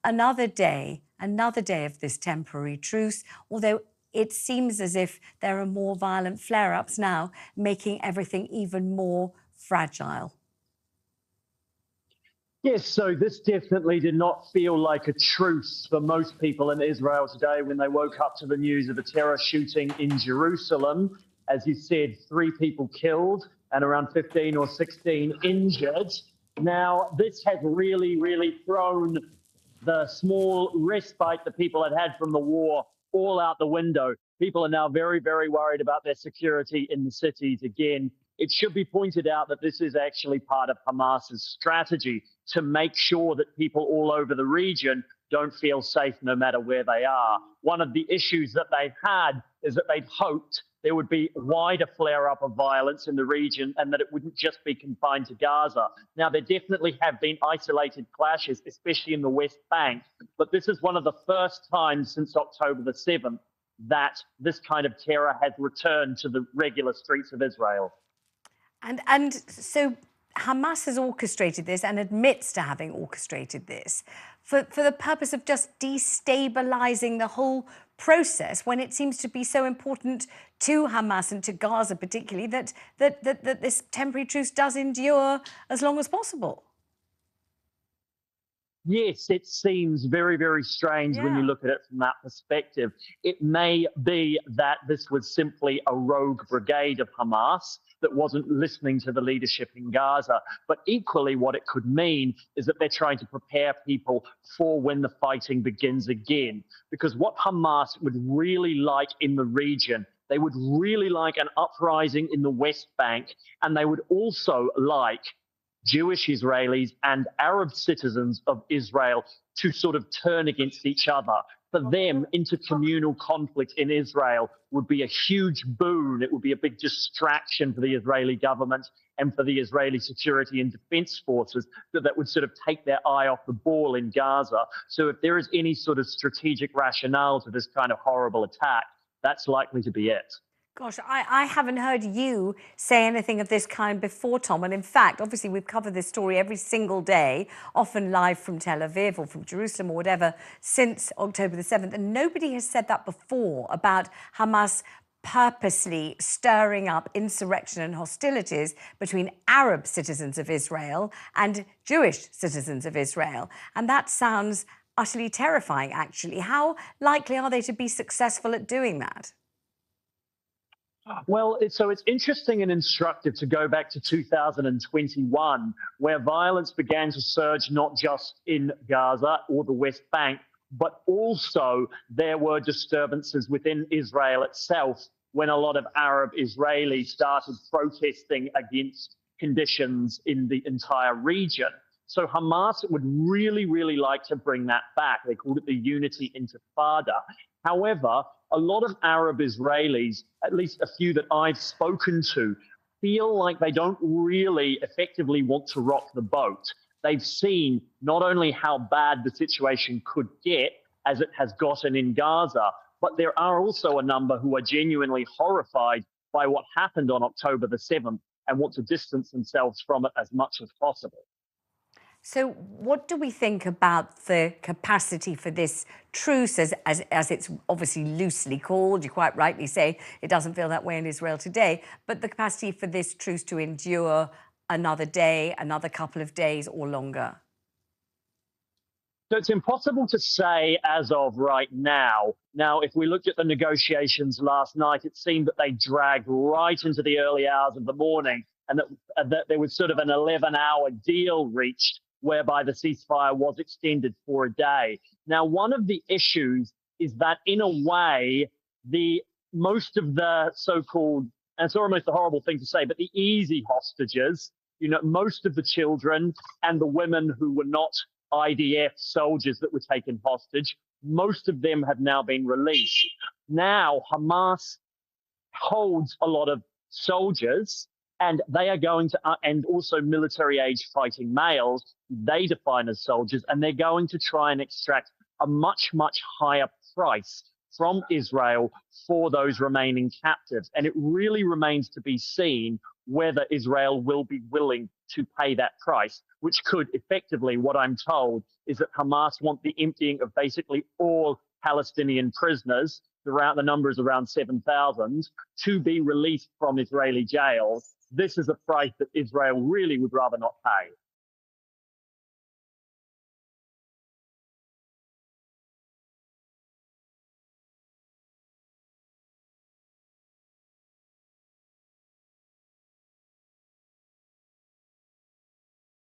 another day of this temporary truce, although it seems as if there are more violent flare-ups now, making everything even more fragile. Yes, so this definitely did not feel like a truce for most people in Israel today when they woke up to the news of a terror shooting in Jerusalem. As you said, 3 people killed and around 15 or 16 injured. Now, this has really thrown the small respite that people had from the war all out the window. People are now very worried about their security in the cities again. It should be pointed out that this is actually part of Hamas's strategy to make sure that people all over the region don't feel safe no matter where they are. One of the issues that they've had is that they've hoped there would be wider flare-up of violence in the region and that it wouldn't just be confined to Gaza. Now, there definitely have been isolated clashes, especially in the West Bank, but this is one of the first times since October the 7th that this kind of terror has returned to the regular streets of Israel. And so Hamas has orchestrated this and admits to having orchestrated this for the purpose of just destabilizing the whole process, when it seems to be so important to Hamas and to Gaza particularly that this temporary truce does endure as long as possible. Yes, it seems very strange when you look at it from that perspective. It may be that this was simply a rogue brigade of Hamas that wasn't listening to the leadership in Gaza. But equally, what it could mean is that they're trying to prepare people for when the fighting begins again. Because what Hamas would really like in the region, they would really like an uprising in the West Bank, and they would also like Jewish Israelis and Arab citizens of Israel to sort of turn against each other. For them, intercommunal conflict in Israel would be a huge boon. It would be a big distraction for the Israeli government and for the Israeli security and defense forces that would sort of take their eye off the ball in Gaza. So if there is any sort of strategic rationale to this kind of horrible attack, that's likely to be it. Gosh, I haven't heard you say anything of this kind before, Tom. And in fact, obviously, we've covered this story every single day, often live from Tel Aviv or from Jerusalem or whatever, since October the 7th. And nobody has said that before about Hamas purposely stirring up insurrection and hostilities between Arab citizens of Israel and Jewish citizens of Israel. And that sounds utterly terrifying, actually. How likely are they to be successful at doing that? Well, so it's interesting and instructive to go back to 2021, where violence began to surge not just in Gaza or the West Bank, but also there were disturbances within Israel itself when a lot of Arab Israelis started protesting against conditions in the entire region. So Hamas would really like to bring that back. They called it the Unity Intifada. However, a lot of Arab Israelis, at least a few that I've spoken to, feel like they don't really effectively want to rock the boat. They've seen not only how bad the situation could get, as it has gotten in Gaza, but there are also a number who are genuinely horrified by what happened on October the 7th and want to distance themselves from it as much as possible. So what do we think about the capacity for this truce, as it's obviously loosely called? You quite rightly say it doesn't feel that way in Israel today, but the capacity for this truce to endure another day, another couple of days or longer? So it's impossible to say as of right now. Now, if we looked at the negotiations last night, it seemed that they dragged right into the early hours of the morning, and that there was sort of an 11-hour deal reached whereby the ceasefire was extended for a day. Now, one of the issues is that, in a way, most of the so-called, and it's almost a horrible thing to say, but the easy hostages, most of the children and the women who were not IDF soldiers that were taken hostage, most of them have now been released. Now, Hamas holds a lot of soldiers, and they are going to, and also military-age fighting males, they define as soldiers, and they're going to try and extract a much higher price from Israel for those remaining captives. And it really remains to be seen whether Israel will be willing to pay that price, which could effectively, what I'm told, is that Hamas want the emptying of basically all Palestinian prisoners, the number is around 7,000, to be released from Israeli jails. This is a price that Israel really would rather not pay.